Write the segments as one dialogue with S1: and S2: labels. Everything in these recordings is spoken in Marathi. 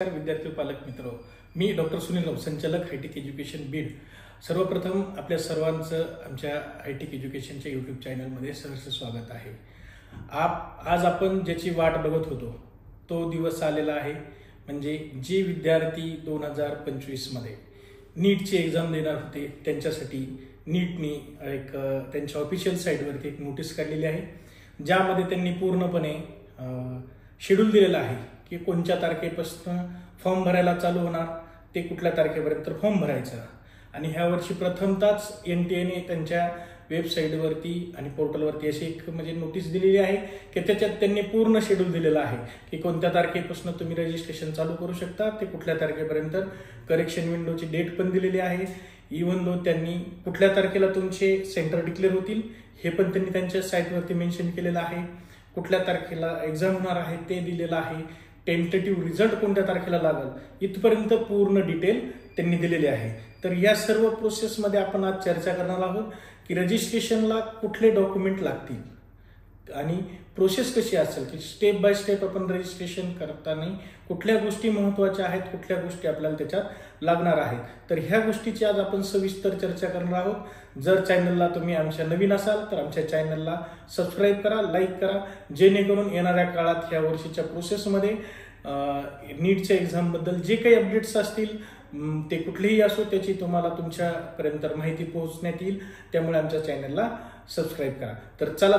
S1: नमस्कार विद्यार्थी पालक मित्र, मी डॉक्टर सुनील राव, संचालक हायटेक एज्युकेशन बीड. सर्वप्रथम आपल्या सर्वांचं आमच्या हायटेक एज्युकेशनच्या यूट्यूब चॅनलमध्ये सहर्ष स्वागत आहे. आज आपण ज्याची वाट बघत होतो तो दिवस आलेला आहे. म्हणजे जे विद्यार्थी 2025 मध्ये नीटची एक्झाम देणार होते त्यांच्यासाठी नीटनी एक त्यांच्या ऑफिशियल साईटवरती एक नोटीस काढलेली आहे, ज्यामध्ये त्यांनी पूर्णपणे शेड्यूल दिलेला आहे की कोणत्या तारखेपासून फॉर्म भरायला चालू होणार, ते कुठल्या तारखेपर्यंत फॉर्म भरायचा. आणि ह्या वर्षी प्रथमतःच NTA त्यांच्या वेबसाईटवरती आणि पोर्टलवरती अशी एक म्हणजे नोटीस दिलेली आहे की त्याच्यात त्यांनी पूर्ण शेड्यूल दिलेला आहे की कोणत्या तारखेपासून तुम्ही रजिस्ट्रेशन चालू करू शकता, ते कुठल्या तारखेपर्यंत. करेक्शन विंडोची डेट पण दिलेली आहे. इव्हन दो त्यांनी कुठल्या तारखेला तुमचे सेंटर डिक्लेअर होतील हे पण त्यांनी त्यांच्या साईटवरती मेन्शन केलेलं आहे. कुठल्या तारखेला एक्झाम होणार आहे ते दिलेलं आहे. टेंटेटिव्ह रिझल्ट कोणत्या तारखेला लागेल इथपर्यंत पूर्ण डिटेल त्यांनी दिलेली आहे. तर या सर्व प्रोसेसमध्ये आपण आज चर्चा करणार आहोत की रजिस्ट्रेशनला कुठले डॉक्युमेंट लागतील आणि प्रोसेस कशी असेल, की स्टेप बाय स्टेप आपण रजिस्ट्रेशन करताना कुठल्या गोष्टी महत्त्वाच्या आहेत, कुठल्या गोष्टी आपल्याला त्याच्यात लागणार आहेत. तर ह्या गोष्टीची आज आपण सविस्तर चर्चा करणार आहोत. जर चॅनलला तुम्ही आमच्या नवीन असाल तर आमच्या चॅनलला सबस्क्राईब करा, लाईक करा, जेणेकरून येणाऱ्या काळात ह्या वर्षीच्या प्रोसेसमध्ये नीटच्या एक्झामबद्दल जे काही अपडेट्स असतील ते कुठलेही असो त्याची तुम्हाला तुमच्यापर्यंत माहिती पोहोचण्यात येईल. त्यामुळे आमच्या चॅनलला सबस्क्राईब करा. तर चला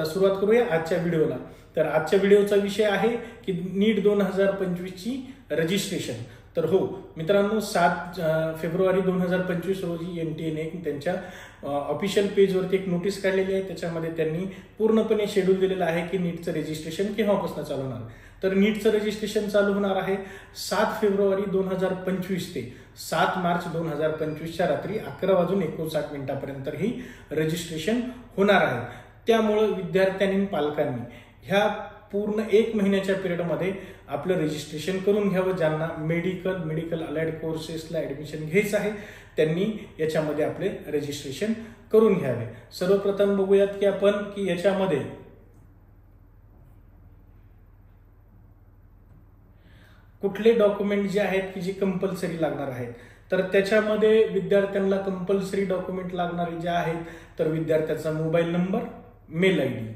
S1: सुरुवात करूया आजच्या व्हिडिओला. तर आजच्या व्हिडिओचा विषय आहे की नीट 2025ची रजिस्ट्रेशन. तर हो मित्रांनो, 7 फेब्रुवारी 2025 रोजी NTA त्यांच्या ऑफिशियल पेजवरती एक नोटीस काढलेली आहे. त्याच्यामध्ये त्यांनी पूर्णपणे शेड्यूल दिलेलं आहे की नीटचं रजिस्ट्रेशन केव्हापासून चालू होणार. तर नीटचं रजिस्ट्रेशन चालू होणार आहे 7 फेब्रुवारी 2025 ते 7 मार्च 2025च्या रात्री 11:59 ही रजिस्ट्रेशन होणार आहे. त्यामुळे विद्यार्थ्यांनी पालकांनी ह्या पूर्ण 1 महिन्याच्या पिरियडमध्ये आपलं रजिस्ट्रेशन करून घ्यावं. ज्यांना मेडिकल अलाइड कोर्सेसला ऍडमिशन घ्यायचं आहे त्यांनी याच्यामध्ये आपले रजिस्ट्रेशन करून घ्यावे. सर्वप्रथम बघूयात की आपण की याच्यामध्ये कुठले डॉक्युमेंट जे आहेत की जे कंपल्सरी लागणार आहेत. तर त्याच्यामध्ये विद्यार्थ्यांना कंपल्सरी डॉक्युमेंट लागणारे जे आहेत तर विद्यार्थ्याचा मोबाईल नंबर, मेल ID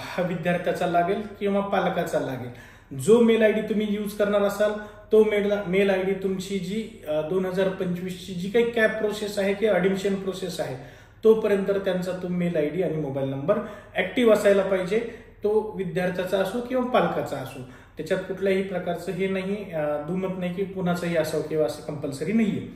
S1: हा विद्यार्थ्याचा लागेल किंवा पालकाचा लागेल. जो मेल ID तुम्ही यूज करणार असाल तो मेल ID तुमची जी 2025ची जी काही कॅप प्रोसेस आहे किंवा ऍडमिशन प्रोसेस आहे तोपर्यंत त्यांचा तो मेल ID आणि मोबाईल नंबर ऍक्टिव्ह असायला पाहिजे. तो विद्यार्थ्याचा असो किंवा पालकाचा असो, त्याच्यात कुठल्याही प्रकारचं हे नाही, दुमत नाही की कुणाचंही असावं किंवा असं कंपल्सरी नाहीये.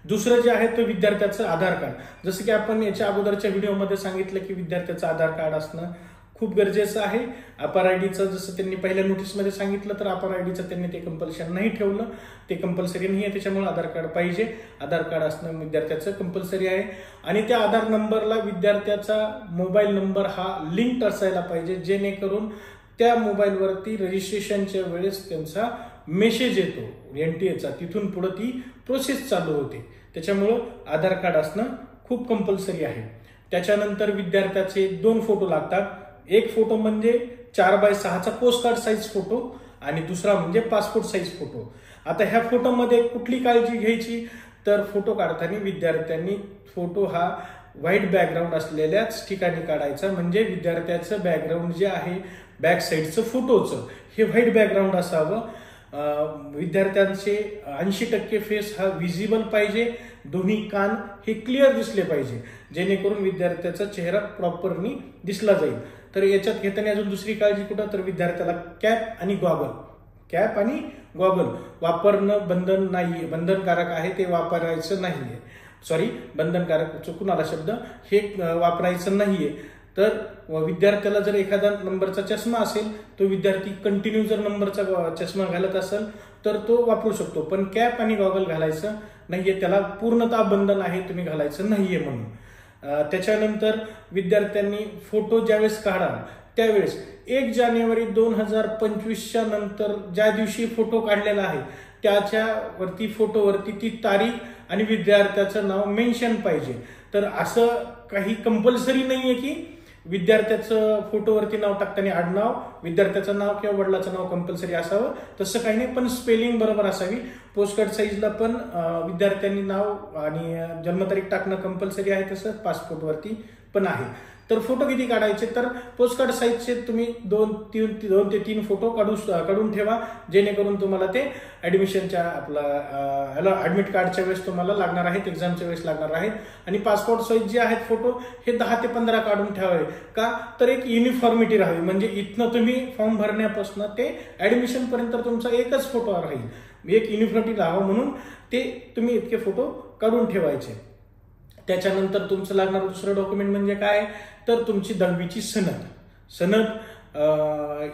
S1: दुसरं जे आहे ते विद्यार्थ्याचं आधार कार्ड. जसं की आपण याच्या अगोदरच्या व्हिडिओमध्ये सांगितलं की विद्यार्थ्याचं आधार कार्ड असणं खूप गरजेचं आहे. अपार आयडीचं जसं त्यांनी पहिल्या नोटीसमध्ये सांगितलं तर अपार आयडीचं त्यांनी ते कंपल्शन नाही ठेवलं, ते कंपल्सरी नाही आहे. त्याच्यामुळे आधार कार्ड पाहिजे. आधार कार्ड असणं विद्यार्थ्याचं कंपल्सरी आहे. आणि त्या आधार नंबरला विद्यार्थ्याचा मोबाईल नंबर हा लिंक्ड असायला पाहिजे, जेणेकरून त्या मोबाईलवरती रजिस्ट्रेशनच्या वेळेस त्यांचा मेसेज येतो NTAचा, तिथून पुढे ती प्रोसेस चालू होते. त्याच्यामुळं आधार कार्ड असणं खूप कंपल्सरी आहे. त्याच्यानंतर विद्यार्थ्याचे 2 फोटो लागतात. एक फोटो म्हणजे 4x6चा पोस्ट कार्ड साईज फोटो आणि दुसरा म्हणजे पासपोर्ट साईज फोटो. आता ह्या फोटोमध्ये कुठली काळजी घ्यायची तर फोटो काढताना विद्यार्थ्यांनी फोटो हा व्हाईट बॅकग्राऊंड असलेल्याच ठिकाणी काढायचा. म्हणजे विद्यार्थ्याचं बॅकग्राऊंड जे आहे बॅक साईडचं फोटोचं हे व्हाईट बॅकग्राऊंड असावं. विद्यार्थ्यांचे 80% फेस हा व्हिजिबल पाहिजे. दोन्ही कान हे क्लिअर दिसले पाहिजे, जेणेकरून विद्यार्थ्याचा चेहरा प्रॉपरली दिसला जाईल. तर याच्यात घेताना अजून दुसरी काळजी कुठं तर विद्यार्थ्याला कॅप आणि गॉगल वापरणं बंधनकारक आहे, ते वापरायचं नाहीये. बंधनकारक चुकून आला शब्द, हे वापरायचं नाहीये. तर विद्यार्थ्याला जर एखादा नंबरचा चष्मा असेल तो विद्यार्थी कंटिन्यू जर नंबरचा चष्मा घालत असेल तर तो वापरू शकतो, पण कॅप आणि गॉगल घालायचं नाहीये. त्याला पूर्णतः बंधन आहे, तुम्ही घालायचं नाहीये म्हणून. त्याच्यानंतर विद्यार्थ्यांनी फोटो ज्यावेळेस काढाल त्यावेळेस 1 जानेवारी 2025च्या नंतर ज्या दिवशी फोटो काढलेला आहे त्याच्यावरती फोटोवरती ती तारीख आणि विद्यार्थ्याचं नाव मेन्शन पाहिजे. तर असं काही कंपल्सरी नाहीये की विद्यार्थ्याचं फोटोवरती नाव टाकताना आडनाव, विद्यार्थ्याचं नाव किंवा वडिलाचं नाव कंपल्सरी असावं, तसं काही नाही, पण स्पेलिंग बरोबर असावी. पोस्ट कार्ड साईजला पण विद्यार्थ्यांनी नाव आणि जन्मतारीख टाकणं कंपल्सरी आहे, तसं पासपोर्टवरती पण आहे. तर फोटो किती काढायचे, तर पोस्ट कार्ड साईजचे तुम्ही 2 ते 3 फोटो काढून ठेवा, जेणेकरून तुम्हाला ते ऍडमिशनच्या ऍडमिट कार्डच्या वेळेस तुम्हाला लागणार आहेत, एक्झामच्या वेळेस लागणार आहेत. आणि पासपोर्ट साईज जे आहेत फोटो हे 10 ते 15 काढून ठेवावे. का, तर एक युनिफॉर्मिटी राहावी, म्हणजे इथनं तुम्ही फॉर्म भरण्यापासून ते ऍडमिशन पर्यंत तुमचा एकच फोटो राहील, एक युनिफॉर्मिटी राहावं म्हणून ते तुम्ही इतके फोटो काढून ठेवायचे. त्याच्यानंतर तुमचं लागणारं दुसरं डॉक्युमेंट म्हणजे काय, तर तुमची 10वीची सनद.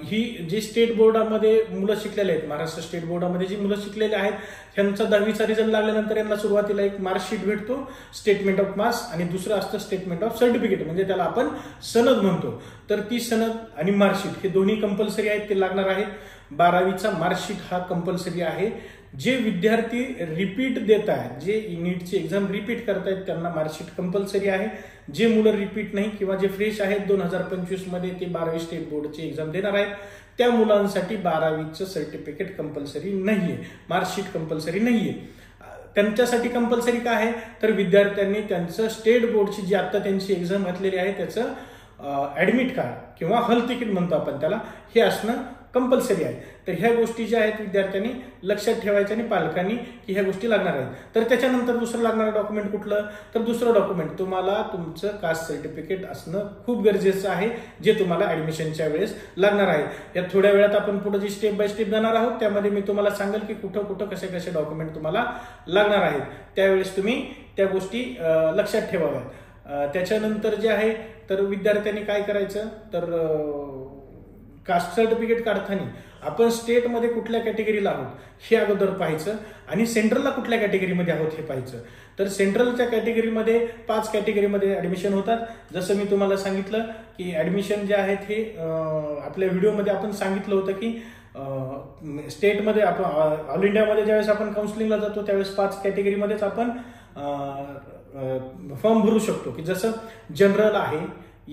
S1: ही जी स्टेट बोर्डामध्ये मुलं शिकलेले आहेत, महाराष्ट्र स्टेट बोर्डामध्ये जी मुलं शिकलेले आहेत, त्यांचा 10वीचा रिझल्ट लागल्यानंतर यांना सुरुवातीला एक मार्कशीट भेटतो, स्टेटमेंट ऑफ मार्क्स, आणि दुसरं असतं स्टेटमेंट ऑफ सर्टिफिकेट, म्हणजे त्याला आपण सनद म्हणतो. तर ती सनद आणि मार्कशीट हे दोन्ही कंपल्सरी आहेत, ते लागणार आहेत. 12वीचा मार्कशीट हा कंपल्सरी आहे. जे विद्यार्थी रिपीट देत आहेत, जे नीटची एक्झाम रिपीट करतायत, त्यांना मार्कशीट कंपल्सरी आहे. जे मुलं रिपीट नाही किंवा जे फ्रेश आहेत 2025 मध्ये, ते 12वी स्टेट बोर्डची एक्झाम देणार आहेत, त्या मुलांसाठी 12वीचं सर्टिफिकेट कंपल्सरी नाहीये, मार्कशीट कंपल्सरी नाहीये. त्यांच्यासाठी कंपल्सरी काय आहे, तर विद्यार्थ्यांनी त्यांचं स्टेट बोर्डची जी आता त्यांची एक्झाम घातलेली आहे त्याचं ऍडमिट कार्ड किंवा हॉल तिकीट म्हणतो आपण त्याला, हे असणं कंपल्सरी आहे. तर ह्या गोष्टी ज्या आहेत विद्यार्थ्यांनी लक्षात ठेवायच्या आणि पालकांनी की ह्या गोष्टी लागणार आहेत. तर त्याच्यानंतर दुसरं लागणारं डॉक्युमेंट कुठलं, तर दुसरं डॉक्युमेंट तुम्हाला तुमचं कास्ट सर्टिफिकेट असणं खूप गरजेचं आहे, जे तुम्हाला ऍडमिशनच्या वेळेस लागणार आहे. या थोड्या वेळात आपण पुढे जी स्टेप बाय स्टेप जाणार आहोत, त्यामध्ये मी तुम्हाला सांगेल की कुठं कुठं कसे कसे डॉक्युमेंट तुम्हाला लागणार आहेत. त्यावेळेस तुम्ही त्या गोष्टी लक्षात ठेवाव्यात. त्याच्यानंतर जे आहे तर विद्यार्थ्यांनी काय करायचं, तर कास्ट सर्टिफिकेट काढताना आपण स्टेटमध्ये कुठल्या कॅटेगरीला आहोत हे अगोदर पाहायचं, आणि सेंट्रलला कुठल्या कॅटेगरीमध्ये आहोत हे पाहायचं. तर सेंट्रलच्या कॅटेगरीमध्ये 5 कॅटेगरीमध्ये ऍडमिशन होतात. जसं मी तुम्हाला सांगितलं की ऍडमिशन जे आहेत हे आपल्या व्हिडिओमध्ये आपण सांगितलं होतं की स्टेटमध्ये आपण ऑल इंडियामध्ये ज्यावेळेस आपण काउन्सिलिंगला जातो त्यावेळेस 5 कॅटेगरीमध्येच आपण फॉर्म भरू शकतो, की जसं जनरल आहे,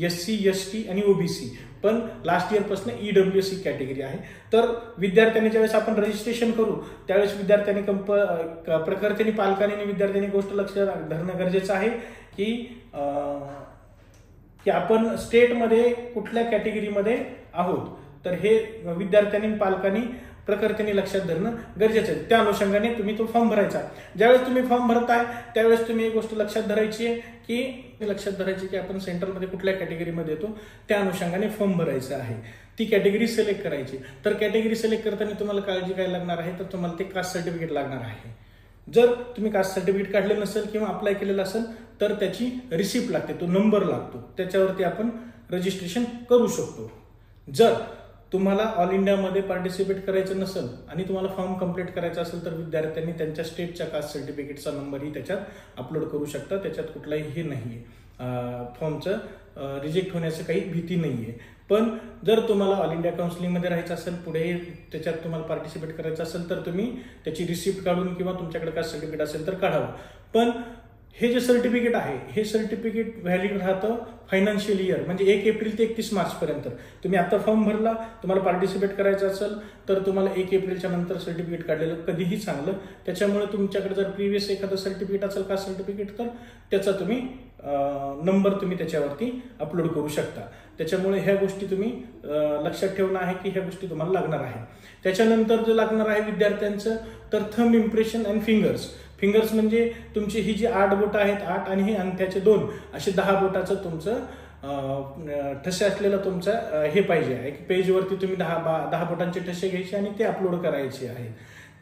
S1: SC, ST आणि OBC, पण लास्ट इयर पासून EWC कॅटेगरी आहे. तर विद्यार्थ्यांनी ज्यावेळेस आपण रजिस्ट्रेशन करू त्यावेळेस विद्यार्थ्यांनी प्रखरतेने पालकांनी आणि विद्यार्थ्यांनी गोष्ट लक्षात धरणं गरजेचं आहे की आपण स्टेटमध्ये कुठल्या कॅटेगरीमध्ये आहोत. तर हे विद्यार्थ्यांनी पालकांनी प्रखरतेने लक्षात धरणं गरजेचं आहे. त्या अनुषंगाने तुम्ही तो फॉर्म भरायचा. ज्यावेळेस तुम्ही फॉर्म भरताय त्यावेळेस तुम्ही एक गोष्ट लक्षात धरायची आहे की आपण सेंट्रलमध्ये कुठल्या कॅटेगरीमध्ये येतो, त्या अनुषंगाने फॉर्म भरायचा आहे. ती कॅटेगरी सिलेक्ट करायची. तर कॅटेगरी सिलेक्ट करताना तुम्हाला काळजी काय लागणार आहे, तर तुम्हाला ते कास्ट सर्टिफिकेट लागणार आहे. जर तुम्ही कास्ट सर्टिफिकेट काढले नसेल किंवा अप्लाय केलेलं असेल तर त्याची रिसिप्ट लागते, तो नंबर लागतो, त्याच्यावरती आपण रजिस्ट्रेशन करू शकतो. जर तुम्हाला ऑल इंडियामध्ये पार्टिसिपेट करायचं नसेल आणि तुम्हाला फॉर्म कंप्लीट करायचा असेल तर विद्यार्थ्यांनी त्यांच्या स्टेटच्या कास्ट सर्टिफिकेटचा नंबरही त्याच्यात अपलोड करू शकता. त्याच्यात कुठलाही हे नाहीये, फॉर्मचं रिजेक्ट होण्याचं काही भीती नाहीये. पण जर तुम्हाला ऑल इंडिया काउन्सिलिंगमध्ये राहायचं असेल, पुढे त्याच्यात तुम्हाला पार्टिसिपेट करायचं असेल तर तुम्ही त्याची रिसिप्ट काढून किंवा तुमच्याकडे कास्ट सर्टिफिकेट असेल तर काढावं. पण हे जे सर्टिफिकेट आहे हे सर्टिफिकेट व्हॅलिड राहतं फायनान्शियल इयर, म्हणजे 1 एप्रिल ते 31 मार्च पर्यंत. तुम्ही आता फॉर्म भरला, तुम्हाला पार्टिसिपेट करायचं असेल तर तुम्हाला 1 एप्रिलच्या नंतर सर्टिफिकेट काढलेलं कधीही चांगलं. त्याच्यामुळे तुमच्याकडे जर प्रिव्हियस एखादं सर्टिफिकेट असेल कास्ट सर्टिफिकेट तर त्याचा तुम्ही नंबर तुम्ही त्याच्यावरती अपलोड करू शकता. त्याच्यामुळे ह्या गोष्टी तुम्ही लक्षात ठेवणं आहे की ह्या गोष्टी तुम्हाला लागणार आहे. त्याच्यानंतर जो लागणार आहे विद्यार्थ्यांचं तर थंब इम्प्रेशन अँड फिंगर्स म्हणजे तुमची ही जी 8 बोटं आहेत, 8 आणि हे अंगठ्याचे 2 असे 10 बोटाचं तुमचं ठसे असलेलं तुमचं हे पाहिजे आहे. पेजवरती तुम्ही 10 बोटांचे ठसे घ्यायचे आणि ते अपलोड करायचे आहेत,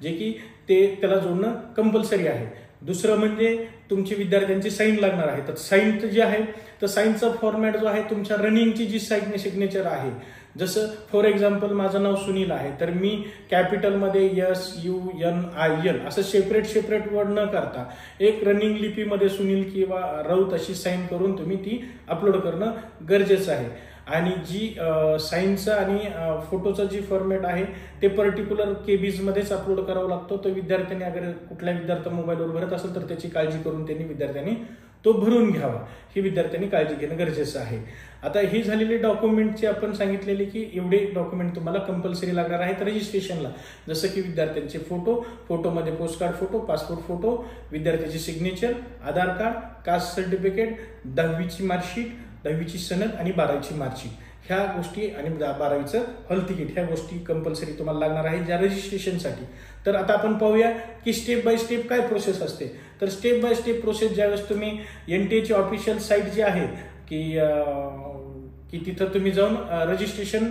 S1: जे की ते त्याला जोडणं कंपल्सरी आहे. दुसरं म्हणजे तुमची विद्यार्थ्यांची साईन लागणार आहे. तर साईन जे आहे तर साईनचा फॉर्मॅट जो आहे तुमच्या रनिंगची जी साईन सिग्नेचर आहे, जसं फॉर एक्झाम्पल माझं नाव सुनील आहे तर मी कॅपिटलमध्ये SUNIL असं सेपरेट वर्ड न करता एक रनिंग लिपीमध्ये सुनील किंवा राऊत अशी साईन करून तुम्ही ती अपलोड करणं गरजेचं आहे. आणि जी साईनचा आणि फोटोचा जी फॉर्मॅट आहे ते पर्टिक्युलर KBs मध्येच अपलोड करावा लागतो. तो विद्यार्थ्यांनी अगर कुठल्या विद्यार्थी मोबाईलवर भरत असेल तर त्याची काळजी करून त्यांनी विद्यार्थ्यांनी तो भरून घ्यावा, ही विद्यार्थ्यांनी काळजी घेणं गरजेचं आहे. आता ही झालेली डॉक्युमेंटची आपण सांगितलेली की एवढे डॉक्युमेंट तुम्हाला कंपल्सरी लागणार आहेत रजिस्ट्रेशनला, जसं की विद्यार्थ्यांचे फोटोमध्ये पोस्टकार्ड फोटो, पासपोर्ट फोटो, विद्यार्थ्याची सिग्नेचर, आधार कार्ड, कास्ट सर्टिफिकेट, 10वीची मार्कशीट, 10वीची सनद आणि 12वीची मार्कशीट, ह्या गोष्टी आणि 12वीचं हॉल तिकीट, ह्या गोष्टी कंपल्सरी तुम्हाला लागणार आहे ज्या रजिस्ट्रेशनसाठी. तर आता आपण पाहूया की स्टेप बाय स्टेप काय प्रोसेस असते. तर स्टेप बाय स्टेप प्रोसेस ज्यावेळेस तुम्ही NTA ची ऑफिशियल साईट जी आहे की तिथं तुम्ही जाऊन रजिस्ट्रेशन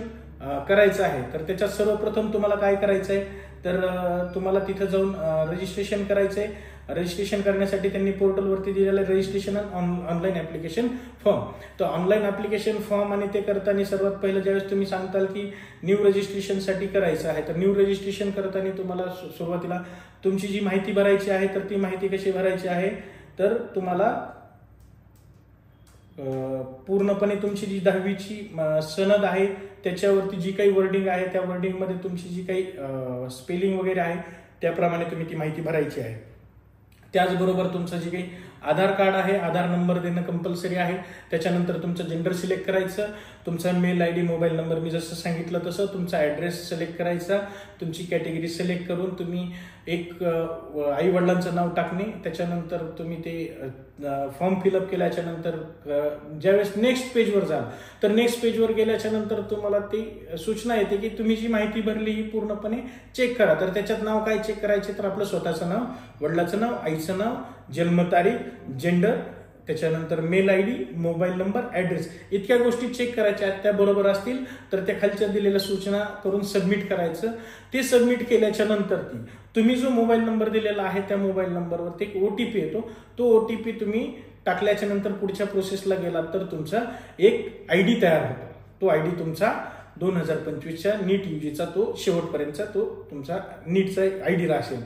S1: करायचं आहे, तर त्याच्यात सर्वप्रथम तुम्हाला काय करायचं आहे, तर तुम्हाला तिथं जाऊन रजिस्ट्रेशन करायचं आहे. रजिस्ट्रेशन करण्यासाठी त्यांनी पोर्टलवरती दिलेलं आहे रजिस्ट्रेशन ऑनलाईन ऍप्लिकेशन फॉर्म. तर ऑनलाईन ऍप्लिकेशन फॉर्म आणि ते करताना सर्वात पहिलं ज्यावेळेस तुम्ही सांगताल की न्यू रजिस्ट्रेशनसाठी करायचं आहे, तर न्यू रजिस्ट्रेशन करताना तुम्हाला सुरुवातीला तुमची जी माहिती भरायची आहे, तर ती माहिती कशी भरायची आहे, तर तुम्हाला पूर्णपणे तुमची जी 10वीची सनद आहे त्याच्यावरती जी काही वर्डिंग आहे, त्या वर्डिंगमध्ये तुमची जी काही स्पेलिंग वगैरे आहे त्याप्रमाणे तुम्ही ती माहिती भरायची आहे. त्याचबरोबर तुमचं जे काही आधार कार्ड आहे, आधार नंबर देणं कंपल्सरी आहे. त्याच्यानंतर तुमचं जेंडर सिलेक्ट करायचं, तुमचा मेल ID, मोबाईल नंबर मी जसं सांगितलं तसं, तुमचा ऍड्रेस सिलेक्ट करायचा, तुमची कॅटेगरी सिलेक्ट करून तुम्ही एक आई वडिलांचं नाव टाकणे. त्याच्यानंतर तुम्ही ते फॉर्म फिलअप केल्याच्या नंतर ज्यावेळेस नेक्स्ट पेजवर जाल, तर नेक्स्ट पेजवर गेल्याच्या नंतर तुम्हाला ती सूचना येते की तुम्ही जी माहिती भरली ही पूर्णपणे चेक करा. तर त्याच्यात नाव काय चेक करायचे, तर आपलं स्वतःचं नाव, वडिलाचं नाव, आईचं नाव, जन्मतारीख, जेंडर, त्याच्यानंतर mail ID, mobile number, address, इतक्या गोष्टी चेक करायच्या आहेत. त्या बरोबर असतील तर त्या खालच्या दिलेल्या सूचना करून सबमिट करायचं. ते सबमिट केल्याच्या नंतर तुम्ही जो मोबाईल नंबर दिलेला आहे त्या मोबाईल नंबरवरती एक OTP येतो. तो OTP तुम्ही टाकल्याच्या नंतर पुढच्या प्रोसेसला गेलात तर तुमचा एक ID तयार होतो. तो ID तुमचा 2025च्या नीट UGचा तो शेवटपर्यंतचा तो तुमचा नीटचा ID असेल.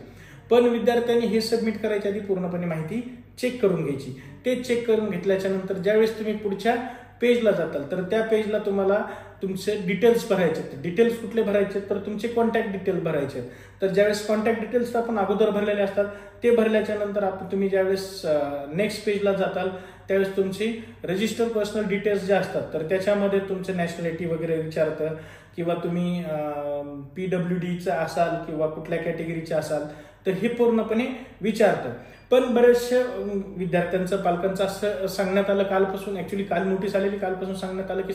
S1: पण विद्यार्थ्यांनी हे सबमिट करायच्या आधी पूर्णपणे माहिती चेक करून घ्यायची. ते चेक करून घेतल्याच्या नंतर ज्यावेळेस तुम्ही पुढच्या पेजला जाताल तर त्या पेजला तुम्हाला तुमचे डिटेल्स भरायचे. डिटेल्स कुठले भरायचे, तर तुमचे कॉन्टॅक्ट डिटेल्स भरायचे. तर ज्यावेळेस कॉन्टॅक्ट डिटेल्स आपण अगोदर भरलेले असतात, ते भरल्याच्या नंतर तुम्ही ज्यावेळेस नेक्स्ट पेजला जाताल त्यावेळेस तुमची रजिस्टर पर्सनल डिटेल्स जे असतात, तर त्याच्यामध्ये तुमचं नॅशनॅलिटी वगैरे विचारतं, किंवा तुम्ही PWDचा असाल किंवा कुठल्या कॅटेगरीचे असाल तर हे पूर्णपणे विचारतं. पण बरेचशा विद्यार्थ्यांचं, पालकांचं असं सांगण्यात आलं कालपासून, ऍक्च्युली काल नोटीस आलेली, कालपासून सांगण्यात आलं की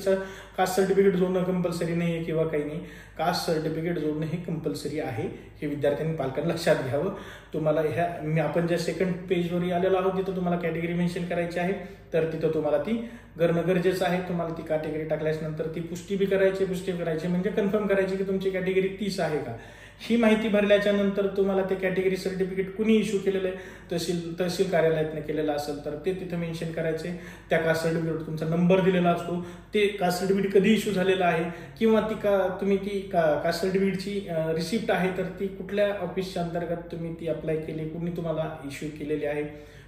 S1: कास्ट सर्टिफिकेट जोडणं कंपल्सरी नाही आहे किंवा काही नाही. कास्ट सर्टिफिकेट जोडणं हे कंपल्सरी आहे, हे विद्यार्थ्यांनी पालकांनी लक्षात घ्यावं. तुम्हाला आपण ज्या सेकंड पेजवर आलेलो आहोत तिथं तुम्हाला कॅटेगरी मेन्शन करायची आहे, तर तिथं तुम्हाला ती करणं गरजेचं आहे. तुम्हाला ती कॅटेगरी टाकल्यानंतर ती पुष्टी करायची म्हणजे कन्फर्म करायची की तुमची कॅटेगरी 30 आहे का. ही माहिती भरल्याच्या नंतर तुम्हाला ते कॅटेगरी सर्टिफिकेट कुणी इश्यू केलेलं आहे, तहसील कार्यालयातनं केलेलं असेल तर ते तिथं मेन्शन करायचे. त्या कास्ट सर्टिफिकेट तुमचा नंबर दिलेला असतो, ते कास्ट सर्टिफिकेट कधी इश्यू झालेलं आहे, किंवा तुम्ही ती कास्ट सर्टिफिकेटची रिसिप्ट आहे तर ती कुठल्या ऑफिसच्या अंतर्गत तुम्ही ती अप्लाय केली, कुणी तुम्हाला इश्यू केलेली आहे,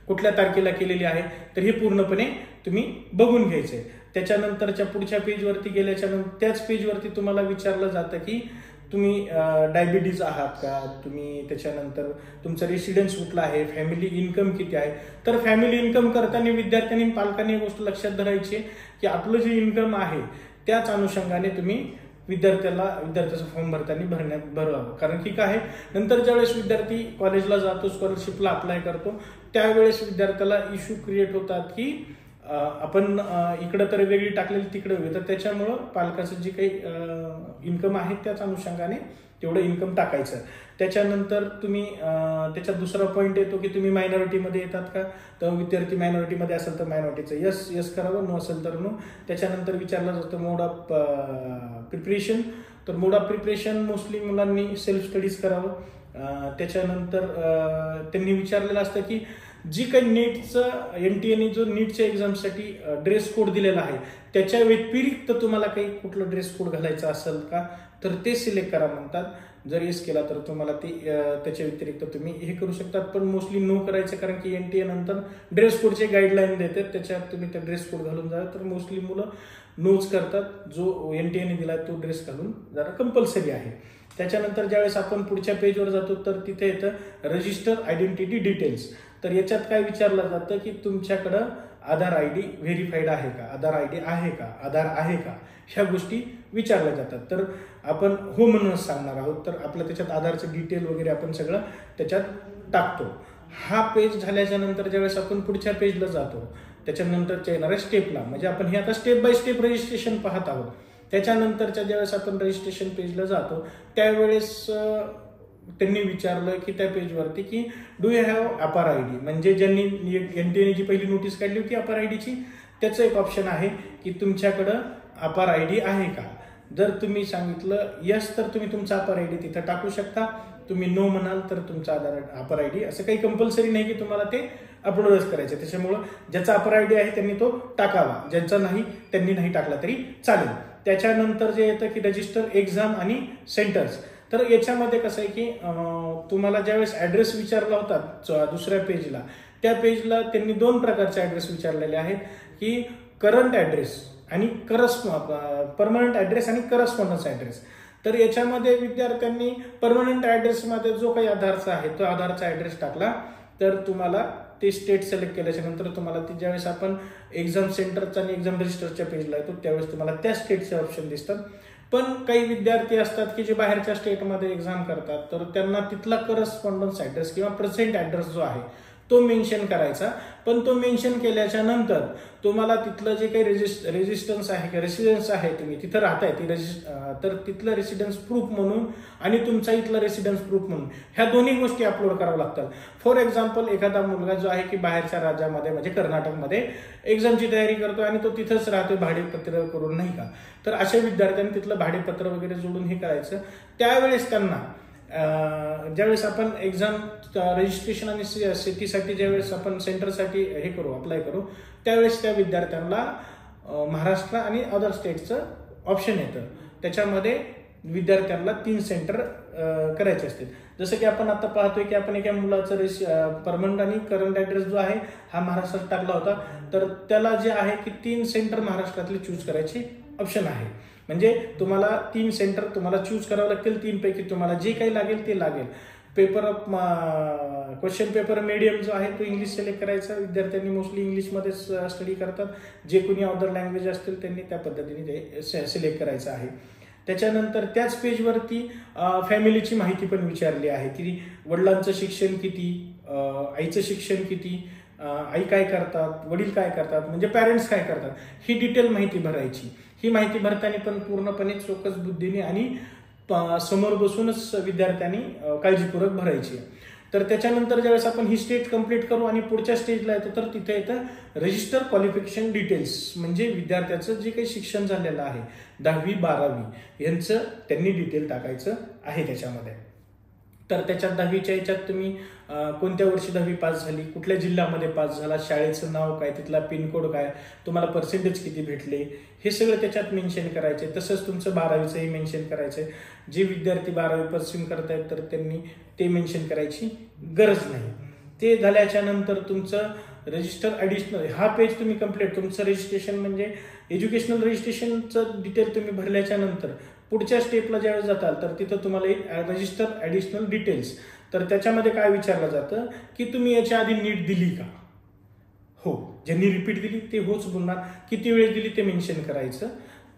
S1: कुठल्या तारखेला केलेली आहे, तर हे पूर्णपणे तुम्ही बघून घ्यायचंय. त्याच्यानंतरच्या पुढच्या पेजवरती गेल्याच्या नंतर त्याच पेजवरती तुम्हाला विचारलं जातं की तुम्ही डायबिटीज आहात का, तुम्ही त्याच्यानंतर तुमचा रेसिडेन्स कुठला आहे, फॅमिली इन्कम किती आहे. तर फॅमिली इन्कम करताना विद्यार्थ्यांनी, पालकांनी ही गोष्ट लक्षात धरायची की आपलं जे इन्कम आहे त्याच अनुषंगाने तुम्ही विद्यार्थ्याचा फॉर्म भरावं. कारण की काय, नंतर ज्यावेळेस विद्यार्थी कॉलेजला जातो, स्कॉलरशिपला अप्लाय करतो, त्यावेळेस विद्यार्थ्याला इश्यू क्रिएट होतात की आपण इकडं तर वेगळी टाकलेली तिकडे वेगळी, तर त्याच्यामुळं पालकाचं जे काही इन्कम आहे त्याच अनुषंगाने तेवढं इन्कम टाकायचं. त्याच्यानंतर तुम्ही त्याच्यात दुसरा पॉईंट येतो की तुम्ही मायनॉरिटीमध्ये येतात का, तर विद्यार्थी मायनॉरिटीमध्ये असेल तर मायनॉरिटीचं यस करावं, नो असेल तर नो. त्याच्यानंतर विचारलं जातं मोड ऑफ प्रिपरेशन, तर मोड ऑफ प्रिपरेशन मोस्टली मुलांनी सेल्फ स्टडीज करावं. त्याच्यानंतर त्यांनी विचारलेलं असतं की जी काही नीटचं NTA जो नीटच्या एक्झामसाठी ड्रेस कोड दिलेला आहे त्याच्या व्यतिरिक्त तुम्हाला काही कुठलं ड्रेस कोड घालायचं असेल का, तर ते सिलेक्ट करा म्हणतात. जर येस केला तर तुम्हाला ते त्याच्या व्यतिरिक्त तुम्ही हे करू शकतात, पण मोस्टली नो करायचं, कारण की NTA नंतर ड्रेस कोडचे गाईडलाईन देतात, त्याच्यात तुम्ही त्या ड्रेस कोड घालून जा. तर मोस्टली मुलं नोच करतात, जो NTA दिला तो ड्रेस घालून जरा कंपल्सरी आहे. त्याच्यानंतर ज्यावेळेस आपण पुढच्या पेजवर जातो तर तिथे येतं रजिस्टर आयडेंटिटी डिटेल्स. तर याच्यात काय विचारलं जातं की तुमच्याकडं आधार ID व्हेरीफाईड आहे का, आधार ID आहे का, आधार आहे का, ह्या गोष्टी विचारल्या जातात. तर आपण हो म्हणूनच सांगणार आहोत. तर आपलं त्याच्यात आधारचं डिटेल वगैरे आपण सगळं त्याच्यात टाकतो. हा पेज झाल्याच्या नंतर ज्यावेळेस आपण पुढच्या पेजला जातो त्याच्यानंतरच्या येणाऱ्या स्टेपला, म्हणजे आपण हे आता स्टेप बाय स्टेप रजिस्ट्रेशन पाहत आहोत. त्याच्यानंतरच्या ज्यावेळेस आपण रजिस्ट्रेशन पेजला जातो त्यावेळेस त्यांनी विचारलं की त्या पेजवरती की डू यू हॅव अपार ID, म्हणजे ज्यांनी NTA जी पहिली नोटीस काढली होती अपार IDची, त्याचं एक ऑप्शन आहे की तुमच्याकडं अपार ID आहे का. जर तुम्ही सांगितलं यस तर तुम्ही तुमचा अपार ID तिथं टाकू शकता. तुम्ही नो म्हणाल तर तुमचा अपार ID, असं काही कंपल्सरी नाही की तुम्हाला ते अपलोडच करायचं. त्याच्यामुळं ज्याचा अपार ID आहे त्यांनी तो टाकावा, ज्यांचा नाही त्यांनी नाही टाकला तरी चालेल. त्याच्यानंतर जे येतं की रजिस्टर एक्झाम आणि सेंटर्स. तर याच्यामध्ये कसं आहे की तुम्हाला ज्यावेळेस ऍड्रेस विचारला होता दुसऱ्या पेजला, त्या पेजला त्यांनी 2 प्रकारचे ऍड्रेस विचारलेले आहेत की करंट ऍड्रेस आणि परमनंट ऍड्रेस आणि करस्पॉन्डन्स ऍड्रेस. तर याच्यामध्ये विद्यार्थ्यांनी परमनंट ऍड्रेसमध्ये जो काही आधारचा आहे तो आधारचा ऍड्रेस टाकला तर तुम्हाला ते स्टेट सिलेक्ट केल्याच्या नंतर तुम्हाला ते ज्यावेळेस आपण एक्झाम सेंटरचा आणि एक्झाम रजिस्टरच्या पेजला येतो त्यावेळेस तुम्हाला त्या स्टेटचे ऑप्शन दिसतात. पण काही विद्यार्थी असतात की जे बाहेरच्या स्टेटमध्ये एक्झाम करतात तर त्यांना तिथला करस्पॉन्डन्स ऍड्रेस किंवा प्रेझेंट ऍड्रेस जो आहे तो मेन्शन करायचा. पण तो मेन्शन केल्याच्या नंतर तुम्हाला तिथलं जे काही रेजिस्टन्स आहे, रेसिडेन्स आहे, तुम्ही तिथं राहताय तर तिथलं रेसिडेन्स प्रूफ म्हणून आणि तुमचा इथला रेसिडेन्स प्रूफ म्हणून ह्या दोन्ही गोष्टी अपलोड कराव्या लागतात. फॉर एक्झाम्पल एखादा मुलगा जो आहे की बाहेरच्या राज्यामध्ये म्हणजे कर्नाटकमध्ये एक्झामची तयारी करतो आणि तो तिथंच राहतोय भाडेपत्र करून, नाही का, तर अशा विद्यार्थ्यांनी तिथलं भाडेपत्र वगैरे जोडून हे करायचं. त्यावेळेस त्यांना ज्यावेळेस आपण एक्झाम रजिस्ट्रेशन आणि सिटीसाठी ज्यावेळेस आपण सेंटरसाठी हे करू, अप्लाय करू, त्यावेळेस त्या विद्यार्थ्यांना महाराष्ट्र आणि अदर स्टेटचं ऑप्शन येतं. त्याच्यामध्ये विद्यार्थ्यांना 3 सेंटर करायचे असते. जसं की आपण आता पाहतोय की आपण एका मुलाचं परमनंट आणि करंट ऍड्रेस जो आहे हा महाराष्ट्रात टाकला होता, तर त्याला जे आहे की 3 सेंटर महाराष्ट्रातले चूज करायचे ऑप्शन आहे. म्हणजे तुम्हाला 3 सेंटर तुम्हाला चूज करावं लागतील. 3 पैकी तुम्हाला जे काही लागेल ते लागेल. क्वेश्चन पेपर मीडियम जो आहे तो इंग्लिश सिलेक्ट करायचा. विद्यार्थ्यांनी मोस्टली इंग्लिशमध्ये स्टडी करतात. जे कोणी अदर लँग्वेज असतील त्यांनी त्या पद्धतीने ते सिलेक्ट करायचं आहे. त्याच्यानंतर त्याच पेजवरती फॅमिलीची माहिती पण विचारली आहे की वडिलांचं शिक्षण किती, आईचं शिक्षण किती, आई काय करतात, वडील काय करतात, म्हणजे पॅरेंट्स काय करतात, ही डिटेल माहिती भरायची. ही माहिती भरताना पण पूर्णपणे चोखस बुद्धीने आणि समोर बसूनच विद्यार्थ्यांनी काळजीपूर्वक भरायची. तर त्याच्यानंतर ज्यावेळेस आपण ही स्टेज कंप्लीट करू आणि पुढच्या स्टेजला येतो तर तिथे येतं रजिस्टर क्वालिफिकेशन डिटेल्स, म्हणजे विद्यार्थ्याचं जे काही शिक्षण झालेलं आहे 10वी 12वी यांचं त्यांनी डिटेल टाकायचं आहे त्याच्यामध्ये. तर त्याच्यात 10वीच्या याच्यात तुम्ही कोणत्या वर्षी 10वी पास झाली, कुठल्या जिल्ह्यामध्ये पास झाला, शाळेचं नाव काय, तिथला पिनकोड काय, तुम्हाला पर्सेंटेज किती भेटले, हे सगळं त्याच्यात मेन्शन करायचे. तसंच तुमचं 12वीचंही मेन्शन करायचंय. जे विद्यार्थी 12वी परस्यू करतायत तर त्यांनी ते मेन्शन करायची गरज नाही. ते झाल्याच्या नंतर तुमचं रजिस्टर ॲडिशनल हा पेज तुम्ही कंप्लीट, तुमचं रजिस्ट्रेशन म्हणजे एज्युकेशनल रजिस्ट्रेशनचं डिटेल तुम्ही भरल्याच्या नंतर पुढच्या स्टेपला ज्यावेळेस जाताल तर तिथं तुम्हाला रजिस्टर ॲडिशनल डिटेल्स. तर त्याच्यामध्ये काय विचारलं जातं की तुम्ही याच्या आधी नीट दिली का. हो, ज्यांनी रिपीट दिली ते होच बोलणार. किती वेळेस दिली ते मेन्शन करायचं.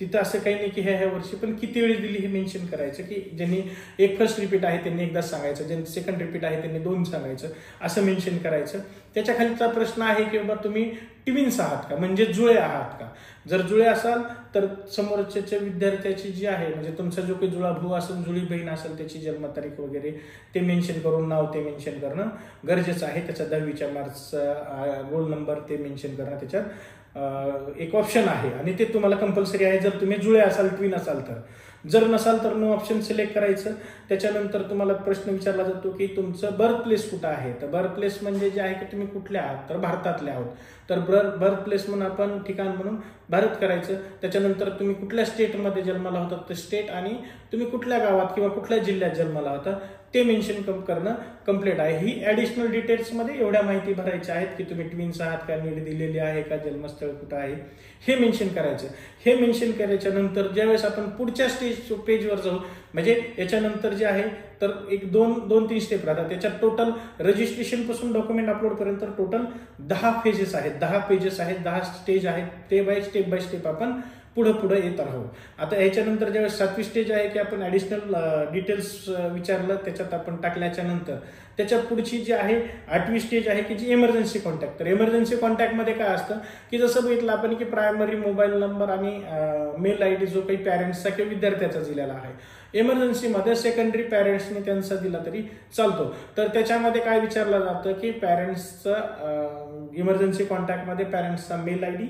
S1: तिथं असं काही नाही की ह्या वर्षी, पण किती वेळेस दिली हे मेन्शन करायचं. की ज्यांनी एक फर्स्ट रिपीट आहे त्यांनी एकदाच सांगायचं, ज्यांनी सेकंड रिपीट आहे त्यांनी 2 सांगायचं, असं मेन्शन करायचं. त्याच्या खालीचा प्रश्न आहे की बाबा तुम्ही ट्विन्स आहात का, म्हणजे जुळे आहात का. जर जुळे असाल तर समोरच्या विद्यार्थ्याची जी आहे म्हणजे तुमचा जो काही जुळा भाऊ असेल, जुळी बहीण असेल, त्याची जन्मतारीख वगैरे ते मेन्शन करून नाव ते मेन्शन करणं गरजेचं आहे. त्याच्या 10वीच्या मार्क्सचा रोल नंबर ते मेन्शन करणं त्याच्यात एक ऑप्शन आहे आणि ते तुम्हाला कंपल्सरी आहे जर तुम्ही जुळे असाल, ट्विन असाल तर. जर नसाल तर नो ऑप्शन सिलेक्ट करायचं. त्याच्यानंतर तुम्हाला प्रश्न विचारला जातो की तुमचं बर्थ प्लेस कुठं आहे. तर बर्थ प्लेस म्हणजे जे आहे की तुम्ही कुठले आहात, तर भारतातले आहोत. तर बर्थ प्लेस म्हणून आपण ठिकाण म्हणून भारत करायचं. त्याच्यानंतर तुम्ही कुठल्या स्टेटमध्ये जन्माला होता तर स्टेट, आणि तुम्ही कुठल्या गावात किंवा कुठल्या जिल्ह्यात जन्माला होता ते मेन्शन करणं कम्प्लीट आहे. ही ऍडिशनल डिटेल्समध्ये एवढ्या माहिती भरायच्या आहेत की तुम्ही ट्विन्स आहात का, नीड दिलेली आहे का, जन्मस्थळ कुठं आहे हे मेन्शन करायचं. हे मेन्शन केल्याच्या नंतर ज्यावेळेस आपण पुढच्या पेजवर जाऊ, म्हणजे याच्यानंतर जे आहे तर एक दोन तीन स्टेप राहतात. त्याच्यात टोटल रजिस्ट्रेशन पासून डॉक्युमेंट अपलोड पर्यंत टोटल 10 फेजेस आहेत, 10 पेजेस आहेत, 10 स्टेज आहेत. ते स्टेप बाय स्टेप आपण पुढे येत राहू. आता याच्यानंतर ज्यावेळेस 7वी स्टेज आहे की आपण ऍडिशनल डिटेल्स विचारलं, त्याच्यात आपण टाकल्याच्या नंतर त्याच्या पुढची जी आहे 8वी स्टेज आहे की जी इमर्जन्सी कॉन्टॅक्ट. तर इमर्जन्सी कॉन्टॅक्टमध्ये काय असतं की जसं बघितलं आपण की प्रायमरी मोबाईल नंबर आणि मेल आयडी जो काही पॅरेंट्सचा किंवा विद्यार्थ्याचा दिलेला आहे. इमर्जन्सीमध्ये सेकंडरी पॅरेंट्सने त्यांचा दिला तरी चालतो. तर त्याच्यामध्ये काय विचारलं जातं की पॅरेंट्सचा इमर्जन्सी कॉन्टॅक्टमध्ये पॅरेंट्सचा मेल आयडी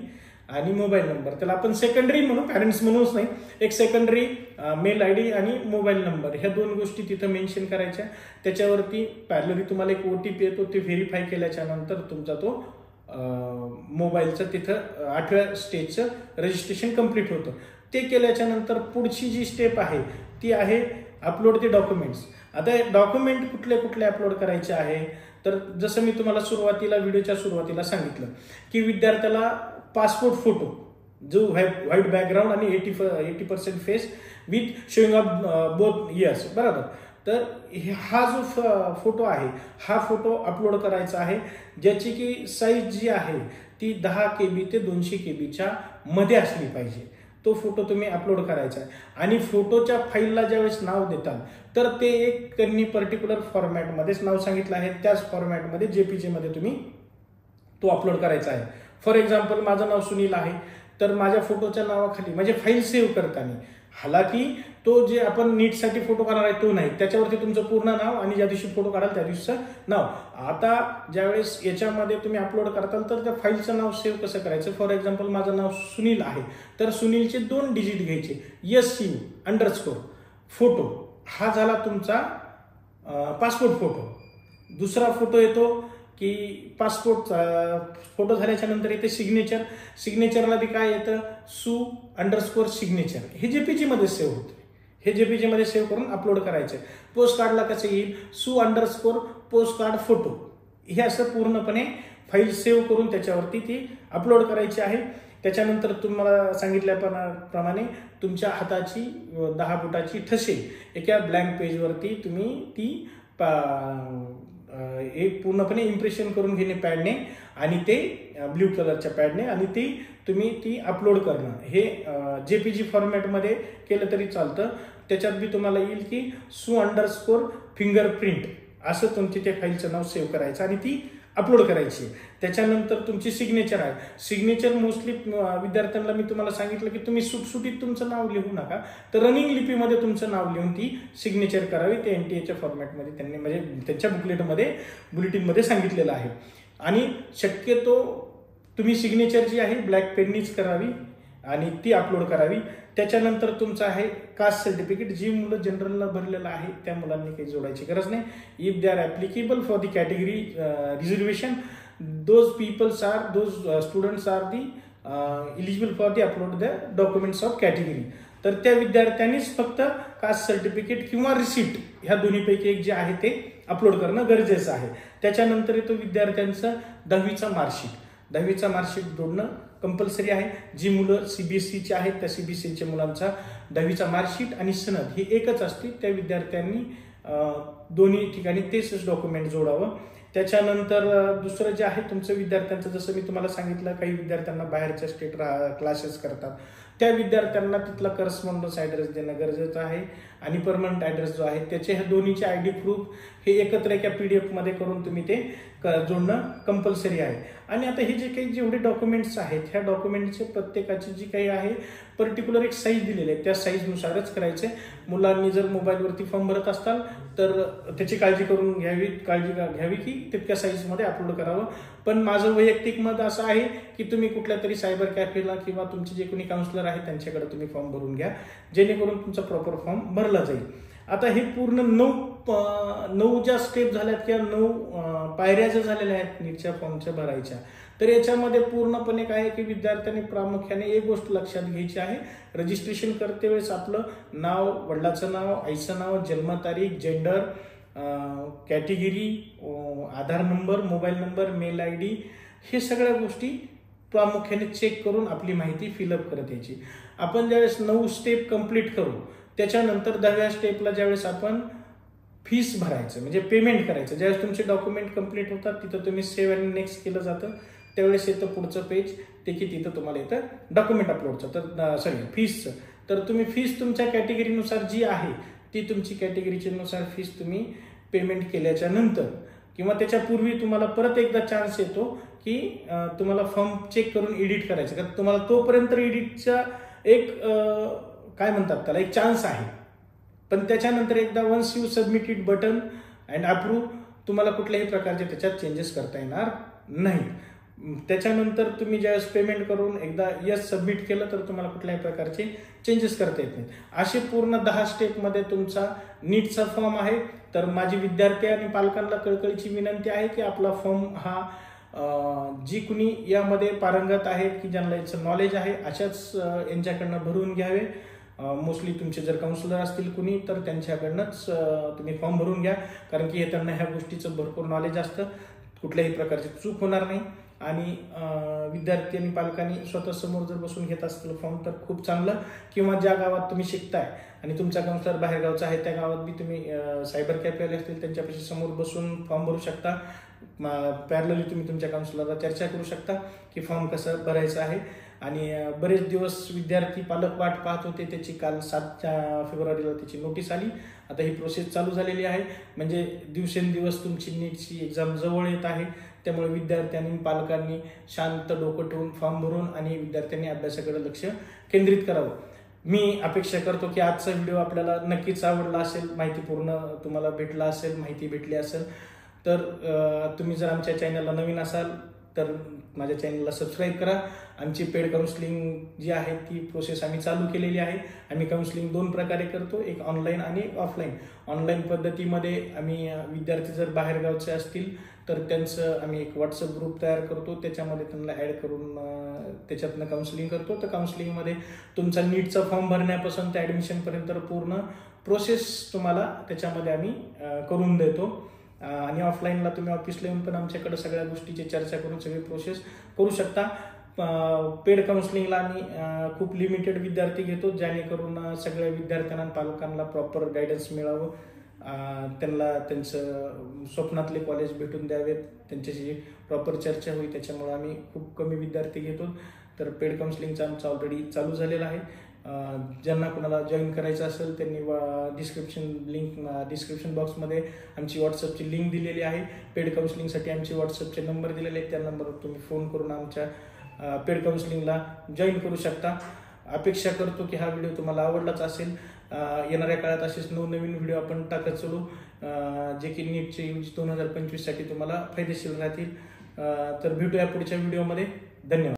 S1: आणि मोबाईल नंबर, त्याला आपण सेकंडरी म्हणू, पॅरेंट्स म्हणूच नाही, एक सेकंडरी मेल आयडी आणि मोबाईल नंबर ह्या 2 गोष्टी तिथं मेन्शन करायच्या. त्याच्यावरती पॅरलरी तुम्हाला एक OTP येतो, ते व्हेरीफाय केल्याच्या नंतर तुमचा तो मोबाईलचं तिथं 8व्या स्टेजचं रजिस्ट्रेशन कम्प्लीट होतं. ते केल्याच्या नंतर पुढची जी स्टेप आहे ती आहे अपलोड द डॉक्युमेंट्स. आता डॉक्युमेंट कुठले अपलोड करायचे आहे, तर जसं मी तुम्हाला व्हिडिओच्या सुरुवातीला सांगितलं की विद्यार्थ्याला पासपोर्ट फोटो जो व्हाईट बॅकग्राऊंड आणि 80% face with showing of both years, बरोबर. तर हा जो फोटो आहे हा फोटो अपलोड करायचा आहे, ज्याची की साईज जी आहे ती 10 KB ते 200 KBच्या मध्ये असली पाहिजे. तो फोटो तुम्ही अपलोड करायचा आहे. आणि फोटोच्या फाईलला ज्यावेळेस नाव देतात तर ते एक त्यांनी पर्टिक्युलर फॉर्मॅटमध्येच नाव सांगितलं आहे, त्याच फॉर्मॅटमध्ये JPG मध्ये तुम्ही तो अपलोड करायचा आहे. फॉर एक्झाम्पल माझं नाव सुनील आहे, तर माझ्या फोटोच्या नावाखाली म्हणजे फाईल सेव्ह करताना हालाकी तो जे आपण नीटसाठी फोटो काढणार आहे तो नाही, त्याच्यावरती तुमचं पूर्ण नाव आणि ज्या दिवशी फोटो काढाल त्या दिवशीचं नाव. आता ज्यावेळेस याच्यामध्ये तुम्ही अपलोड करताल तर त्या फाईलचं नाव सेव्ह कसं करायचं. फॉर एक्झाम्पल माझं नाव सुनील आहे, तर सुनीलचे 2 डिजिट घ्यायचे, SU_ फोटो, हा झाला तुमचा पासपोर्ट फोटो. दुसरा फोटो येतो की पासपोर्ट फोटो झाल्याच्या नंतर येते सिग्नेचरला बी काय येतं SU_सिग्नेचर. हे JPG मध्ये सेव्ह होते, हे JPG मध्ये सेव्ह करून अपलोड करायचे. पोस्ट कार्डला कसं येईल SU_पोस्टकार्ड फोटो. हे असं पूर्णपणे फाईल सेव्ह करून त्याच्यावरती ती अपलोड करायची आहे. त्याच्यानंतर तुम्हाला सांगितल्याप्रमाणे तुमच्या हाताची 10 बोटाची ठसे एका ब्लँक पेजवरती तुम्ही ती एक पूर्णपणे इम्प्रेशन करून घेणे पॅडने आणि ते ब्ल्यू कलरच्या पॅडने, आणि ती अपलोड करणं. हे JPG फॉर्मॅटमध्ये केलं तरी चालतं. त्याच्यात बी तुम्हाला येईल की SU_फिंगरप्रिंट असं तुमची त्या फाईलचं नाव सेव्ह करायचं आणि ती अपलोड करायची. त्याच्यानंतर तुमची सिग्नेचर आहे. सिग्नेचर मोस्टली विद्यार्थ्यांना मी तुम्हाला सांगितलं की तुम्ही सुटसुटीत तुमचं नाव लिहू नका, तर रनिंग लिपीमध्ये तुमचं नाव लिहून ती सिग्नेचर करावी. ते NTA फॉर्मॅटमध्ये त्यांनी म्हणजे त्यांच्या बुलेटिनमध्ये सांगितलेलं आहे. आणि शक्यतो तुम्ही सिग्नेचर जी आहे ब्लॅक पेननीच करावी आणि ती अपलोड करावी. त्याच्यानंतर तुमचं आहे कास्ट सर्टिफिकेट. जी मुलं जनरलला भरलेलं आहे त्या मुलांनी काही जोडायची गरज नाही. If they are applicable for the category reservation, those students are the eligible for the upload the documents of category. तर त्या विद्यार्थ्यांनीच फक्त कास्ट सर्टिफिकेट किंवा रिसिप्ट ह्या दोन्हीपैकी एक जे आहे ते अपलोड करणं गरजेचं आहे. त्याच्यानंतर येतो विद्यार्थ्यांचं 10वीचा मार्कशीट. 10वीचा मार्कशीट जोडणं कंपल्सरी आहे. जी मुलं CBSEची आहेत त्या CBSEच्या मुलांचा 10वीचा मार्कशीट आणि सनद ही एकच असते. त्या विद्यार्थ्यांनी दोन्ही ठिकाणी तेच डॉक्युमेंट जोडावं. त्याच्यानंतर दुसरं जे आहे तुमचं विद्यार्थ्यांचं, जसं मी तुम्हाला सांगितलं काही विद्यार्थ्यांना बाहेरच्या स्टेट क्लासेस करतात, त्या विद्यार्थ्यांना तिथला करस्पॉन्डन्स ॲड्रेस देणं गरजेचं आहे. आणि परमनंट ॲड्रेस जो आहे त्याचे ह्या दोन्हीचे ID प्रूफ हे एकत्र एका PDF मध्ये करून तुम्ही ते जोडणं कंपल्सरी आहे. आणि आता हे जे काही जेवढे डॉक्युमेंट्स आहेत ह्या डॉक्युमेंटचे प्रत्येकाची जी काही आहे पर्टिक्युलर एक साईज दिलेली आहे, त्या साईजनुसारच करायचे. मुलांनी जर मोबाईलवरती फॉर्म भरत असताल तर त्याची काळजी घ्यावी की तितक्या साईजमध्ये अपलोड करावं. पण माझं वैयक्तिक मत असं आहे की तुम्ही कुठल्या तरी सायबर कॅफेला किंवा तुमचे जे कोणी काउन्सिलर आहे त्यांच्याकडे तुम्ही फॉर्म भरून घ्या, जेणेकरून तुमचा प्रॉपर फॉर्म भरला जाईल. आता हे पूर्ण 9 ज्या स्टेप झाल्यात किंवा 9 पायऱ्या ज्या झालेल्या आहेत नीटच्या फॉर्मच्या भरायच्या, तर याच्यामध्ये पूर्णपणे काय आहे की विद्यार्थ्यांनी प्रामुख्याने एक गोष्ट लक्षात घ्यायची आहे. रजिस्ट्रेशन करते वेळेस आपलं नाव, वडिलाचं नाव, आईचं नाव, जन्मतारीख, gender, category, Aadhaar number, mobile number, mail I D, हे सगळ्या गोष्टी प्रामुख्याने चेक करून आपली माहिती फिलअप करत यायची. आपण ज्यावेळेस 9 स्टेप कंप्लीट करू, त्याच्यानंतर 10व्या स्टेपला ज्यावेळेस आपण फीस भरायचं म्हणजे पेमेंट करायचं, ज्यावेळेस तुमचे डॉक्युमेंट कंप्लीट होतात तिथं तुम्ही सेव्ह आणि नेक्स्ट केलं जातं, त्यावेळेस येतं पुढचं पेज, ते की तिथं तुम्हाला येतं डॉक्युमेंट अपलोडचं, तर फीसचं. तर तुम्ही फीस तुमच्या कॅटेगरीनुसार जी आहे ती तुमची कॅटेगरीच्या नुसार फीस तुम्ही पेमेंट केल्याच्या नंतर किंवा त्याच्यापूर्वी तुम्हाला परत एकदा चान्स येतो की तुम्हाला फॉर्म चेक करून एडिट करायचं, कारण तुम्हाला तोपर्यंत एडिटचा एक काय म्हणतात त्याला एक चान्स आहे. पण त्याच्यानंतर एकदा once you submitted button and approve, तुम्हाला कुठल्याही प्रकारचे त्याच्यात चेंजेस करता येणार नाही. त्याच्यानंतर तुम्ही ज्यावेळेस पेमेंट करून एकदा यस सबमिट केलं तर तुम्हाला कुठल्याही प्रकारचे चेंजेस करता येत नाहीत. असे पूर्ण 10 स्टेपमध्ये तुमचा नीटचा फॉर्म आहे. तर माझी विद्यार्थी आणि पालकांना कळकळीची विनंती आहे की आपला फॉर्म हा जी कुणी यामध्ये पारंगत आहेत की ज्यांना याचं नॉलेज आहे अशाच यांच्याकडनं भरून घ्यावे. मोस्टली तुमचे जर काउन्सिलर असतील कुणी तर त्यांच्याकडनंच तुम्ही फॉर्म भरून घ्या, कारण की हे त्यांना ह्या गोष्टीचं भरपूर नॉलेज असतं, कुठल्याही प्रकारची चूक होणार नाही. आणि विद्यार्थी आणि पालकांनी स्वतः समोर जर बसून घेत असतील फॉर्म तर खूप चांगलं, किंवा ज्या गावात तुम्ही शिकताय आणि तुमचा काउन्सिलर बाहेर गावचा आहे त्या गावात बी तुम्ही सायबर कॅफेवाले असतील त्यांच्यापाशी समोर बसून फॉर्म भरू शकता. पॅरलली तुम्ही तुमच्या काउन्सिलरला चर्चा करू शकता की फॉर्म कसं भरायचं आहे. आणि बरेच दिवस विद्यार्थी पालक वाट पाहत होते, त्याची काल 7 फेब्रुवारीला त्याची नोटीस आली. आता ही प्रोसेस चालू झालेली आहे, म्हणजे दिवसेंदिवस तुमची नीटची एक्झाम जवळ येत आहे. त्यामुळे विद्यार्थ्यांनी पालकांनी शांत डोकं ठेवून फॉर्म भरून आणि विद्यार्थ्यांनी अभ्यासाकडे लक्ष केंद्रित करावं. मी अपेक्षा करतो की आजचा व्हिडिओ आपल्याला नक्कीच आवडला असेल, माहितीपूर्ण तुम्हाला भेटला असेल, माहिती भेटली असेल. तर तुम्ही जर आमच्या चॅनलला नवीन असाल तर माझ्या चॅनलला सबस्क्राईब करा. आमची पेड काउन्सिलिंग जी आहे ती प्रोसेस आम्ही चालू केलेली आहे. आम्ही काउन्सिलिंग 2 प्रकारे करतो, एक ऑनलाईन आणि ऑफलाईन. ऑनलाईन पद्धतीमध्ये आम्ही विद्यार्थी जर बाहेरगावचे असतील तर त्यांचं आम्ही एक व्हॉट्सअप ग्रुप तयार करतो, त्याच्यामध्ये त्यांना ॲड करून त्याच्यातनं काउन्सिलिंग करतो. तर काउन्सिलिंगमध्ये तुमचा नीटचा फॉर्म भरण्यापासून ते ॲडमिशनपर्यंत पूर्ण प्रोसेस तुम्हाला त्याच्यामध्ये आम्ही करून देतो. आणि ऑफलाईनला तुम्ही ऑफिसला येऊन पण आमच्याकडे सगळ्या गोष्टीची चर्चा करून सगळी प्रोसेस करू शकता. पेड काउन्सिलिंगला आम्ही खूप लिमिटेड विद्यार्थी घेतो, जेणेकरून सगळ्या विद्यार्थ्यांना पालकांना प्रॉपर गायडन्स मिळावं, त्यांना त्यांचं स्वप्नातले कॉलेज भेटून द्यावेत, त्यांच्याशी प्रॉपर चर्चा होईल. त्याच्यामुळे आम्ही खूप कमी विद्यार्थी घेतो. तर पेड काउन्सिलिंगचं आमचं ऑलरेडी चालू झालेलं आहे. ज्यांना कोणाला जॉईन करायचं असेल त्यांनी डिस्क्रिप्शन बॉक्समध्ये आमची व्हॉट्सअपची लिंक दिलेली आहे. पेड काउन्सिलिंगसाठी आमचे व्हॉट्सअपचे नंबर दिलेले आहेत, त्या नंबरवर तुम्ही फोन करून आमच्या पेड काउन्सिलिंगला जॉईन करू शकता. अपेक्षा करतो की हा व्हिडिओ तुम्हाला आवडलाच असेल. येणाऱ्या काळात असेच नवनवीन व्हिडिओ आपण टाकत चलू, जे की नीटचे 2025 साठी तुम्हाला फायदेशीर राहतील. तर भेटूया पुढच्या व्हिडिओमध्ये. धन्यवाद.